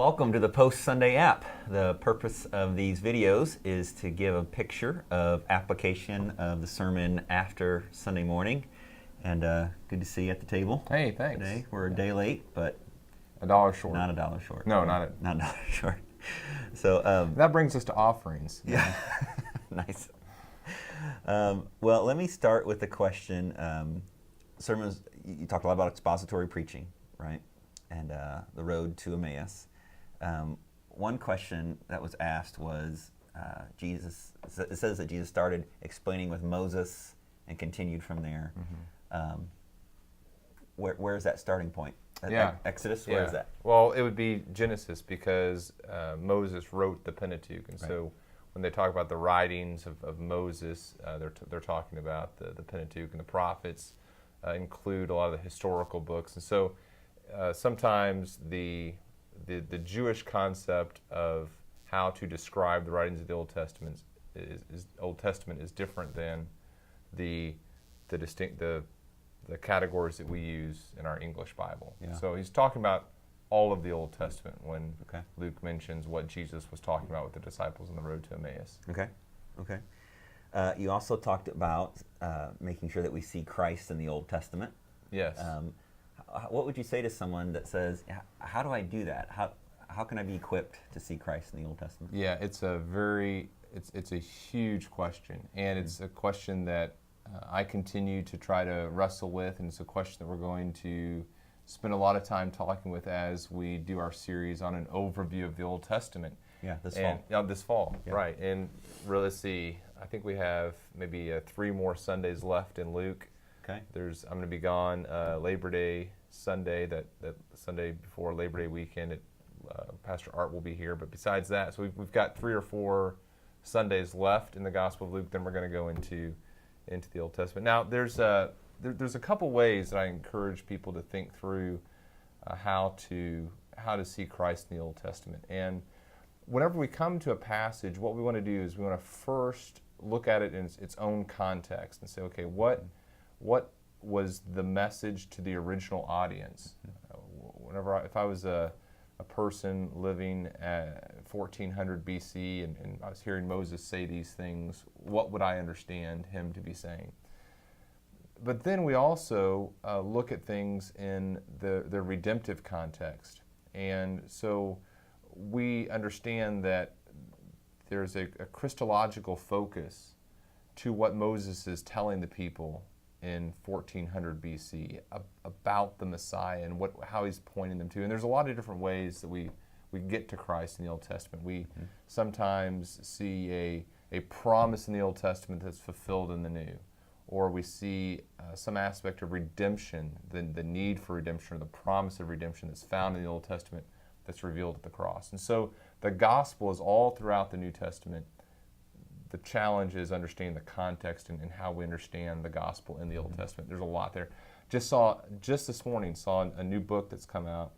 welcome to the Post-Sunday app. The purpose of these videos is to give a picture of application of the sermon after Sunday morning. And good to see you at the table. Hey, thanks. Today. We're a day late, but $1 short. Not $1 short. No, not $1 short. So that brings us to offerings. Yeah, nice. Well, let me start with the question. Sermons, you talked a lot about expository preaching, right? And the road to Emmaus. One question that was asked was, it says that Jesus started explaining with Moses and continued from there. Mm-hmm. Where is that starting point? Exodus, where is that? Well, it would be Genesis because Moses wrote the Pentateuch. And so when they talk about the writings of Moses, they're talking about the Pentateuch, and the prophets include a lot of the historical books. And so sometimes the Jewish concept of how to describe the writings of the Old Testament is different than the categories that we use in our English Bible. Yeah. So he's talking about all of the Old Testament when Luke mentions what Jesus was talking about with the disciples on the road to Emmaus. Okay. You also talked about making sure that we see Christ in the Old Testament. Yes. What would you say to someone that says, how do I do that? How can I be equipped to see Christ in the Old Testament? Yeah, it's a huge question, and it's a question that I continue to try to wrestle with, and it's a question that we're going to spend a lot of time talking with as we do our series on an overview of the Old Testament. Yeah, this fall. Yeah, this fall, right. And really, see, I think we have maybe 3 more Sundays left in Luke. Okay. I'm going to be gone Labor Day Sunday, that Sunday before Labor Day weekend. Pastor Art will be here, but besides that, so we've got 3 or 4 Sundays left in the Gospel of Luke. Then we're going to go into the Old Testament. Now, there's a couple ways that I encourage people to think through how to see Christ in the Old Testament. And whenever we come to a passage, what we want to do is we want to first look at it in its own context and say, okay, what was the message to the original audience? If I was a person living at 1400 BC and I was hearing Moses say these things, what would I understand him to be saying? But then we also look at things in the redemptive context. And so we understand that there's a Christological focus to what Moses is telling the people in 1400 BC about the Messiah and how he's pointing them to. And there's a lot of different ways that we get to Christ in the Old Testament. We sometimes see a promise in the Old Testament that's fulfilled in the New. Or we see some aspect of redemption, the need for redemption, or the promise of redemption that's found in the Old Testament that's revealed at the cross. And so the gospel is all throughout the New Testament. The challenge is understanding the context and how we understand the gospel in the Old Testament. There's a lot there. Just this morning, saw a new book that's come out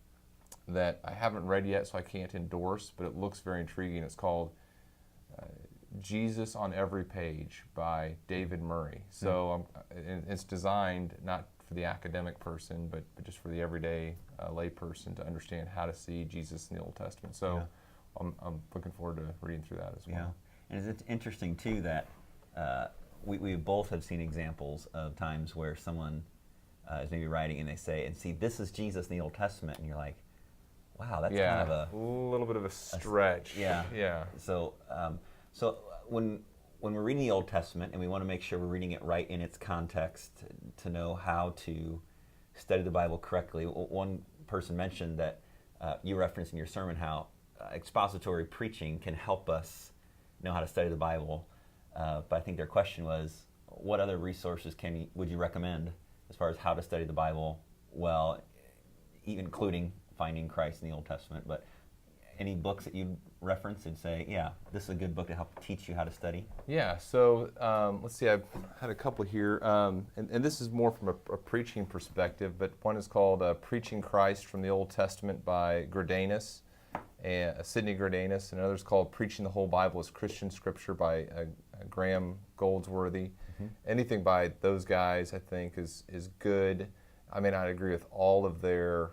that I haven't read yet, so I can't endorse, but it looks very intriguing. It's called Jesus on Every Page by David Murray. So it's designed not for the academic person, but just for the everyday lay person to understand how to see Jesus in the Old Testament. So I'm looking forward to reading through that as well. Yeah. And it's interesting, too, that we both have seen examples of times where someone is maybe writing and they say, and see, this is Jesus in the Old Testament, and you're like, wow, that's kind of a little bit of a stretch. Yeah. So when we're reading the Old Testament and we want to make sure we're reading it right in its context to know how to study the Bible correctly, one person mentioned that you referenced in your sermon how expository preaching can help us know how to study the Bible, but I think their question was, what other resources would you recommend as far as how to study the Bible well, even including finding Christ in the Old Testament? But any books that you'd reference and say, yeah, this is a good book to help teach you how to study? Yeah, so let's see, I've had a couple here, and this is more from a preaching perspective, but one is called Preaching Christ from the Old Testament by Greidanus, Sidney Greidanus, and another's called Preaching the Whole Bible as Christian Scripture by Graeme, Goldsworthy. Mm-hmm. Anything by those guys, I think, is good. I may not agree with all of their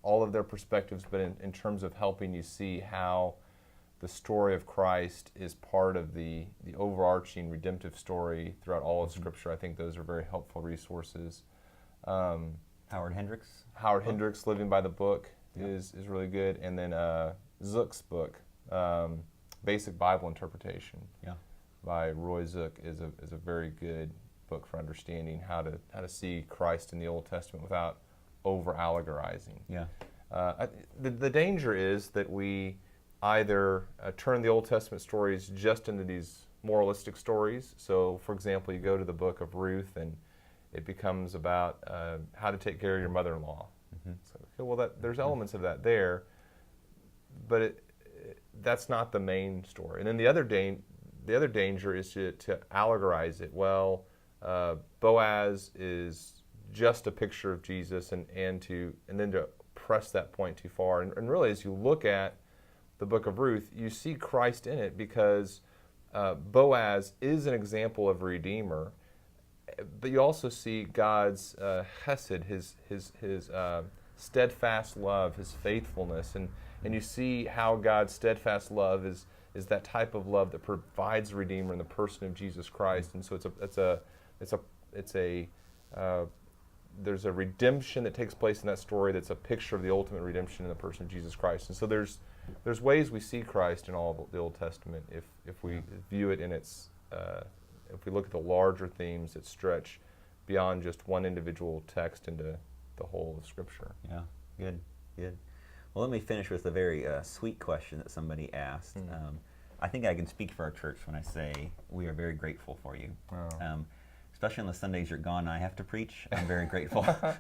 all of their perspectives, but in terms of helping you see how the story of Christ is part of the overarching redemptive story throughout all of Scripture. I think those are very helpful resources. Howard Hendricks. Hendricks, Living by the Book, is really good. And then Zuck's book, Basic Bible Interpretation, by Roy Zuck, is a very good book for understanding how to see Christ in the Old Testament without over-allegorizing. Yeah. The danger is that we either turn the Old Testament stories just into these moralistic stories. So, for example, you go to the book of Ruth, and it becomes about how to take care of your mother-in-law. So, okay, well, there's elements of that there, but that's not the main story. And then the other danger is to allegorize it. Well, Boaz is just a picture of Jesus, and then to press that point too far. And really, as you look at the book of Ruth, you see Christ in it, because Boaz is an example of a redeemer, but you also see God's hesed, his steadfast love, his faithfulness, and you see how God's steadfast love is that type of love that provides a redeemer in the person of Jesus Christ. And so there's a redemption that takes place in that story that's a picture of the ultimate redemption in the person of Jesus Christ. And so there's ways we see Christ in all of the Old Testament if we view it in its if we look at the larger themes that stretch beyond just one individual text into the whole of Scripture. Yeah, good. Well, let me finish with a very sweet question that somebody asked. I think I can speak for our church when I say we are very grateful for you. Wow. Especially on the Sundays you're gone and I have to preach. I'm very grateful. Well,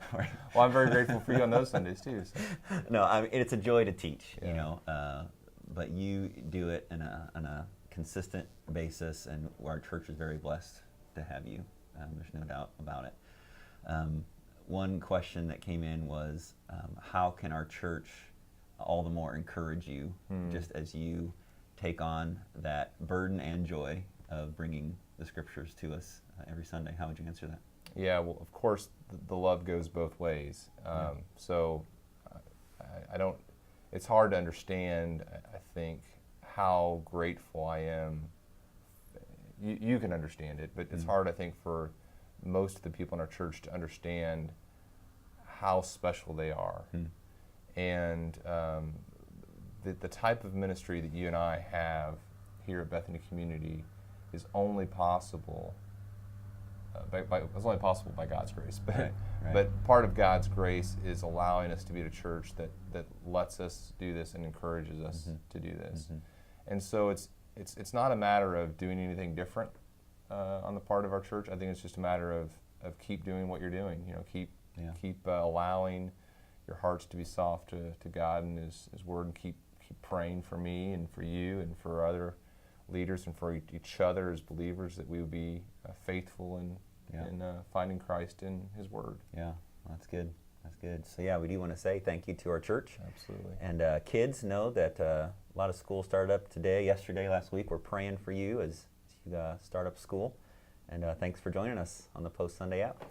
I'm very grateful for you on those Sundays too. So. No, it's a joy to teach, but you do it on a consistent basis, and our church is very blessed to have you. There's no doubt about it. One question that came in was, how can our church all the more encourage you, just as you take on that burden and joy of bringing the Scriptures to us every Sunday? How would you answer that? Yeah, well, of course, the love goes both ways. So I don't, it's hard to understand, I think, how grateful I am. You can understand it, but it's hard, I think, for most of the people in our church to understand how special they are. And the type of ministry that you and I have here at Bethany Community is only possible by God's grace. But but part of God's grace is allowing us to be at a church that lets us do this and encourages us to do this. And so it's not a matter of doing anything different on the part of our church. I think it's just a matter of keep doing what you're doing. Keep allowing your hearts to be soft to God and His Word, and keep praying for me and for you and for other leaders and for each other as believers, that we would be faithful in finding Christ in His Word. Yeah, that's good. That's good. So we do want to say thank you to our church. Absolutely. And kids, know that a lot of school started up today, yesterday, last week. We're praying for you as you start up school. And thanks for joining us on the Post Sunday app.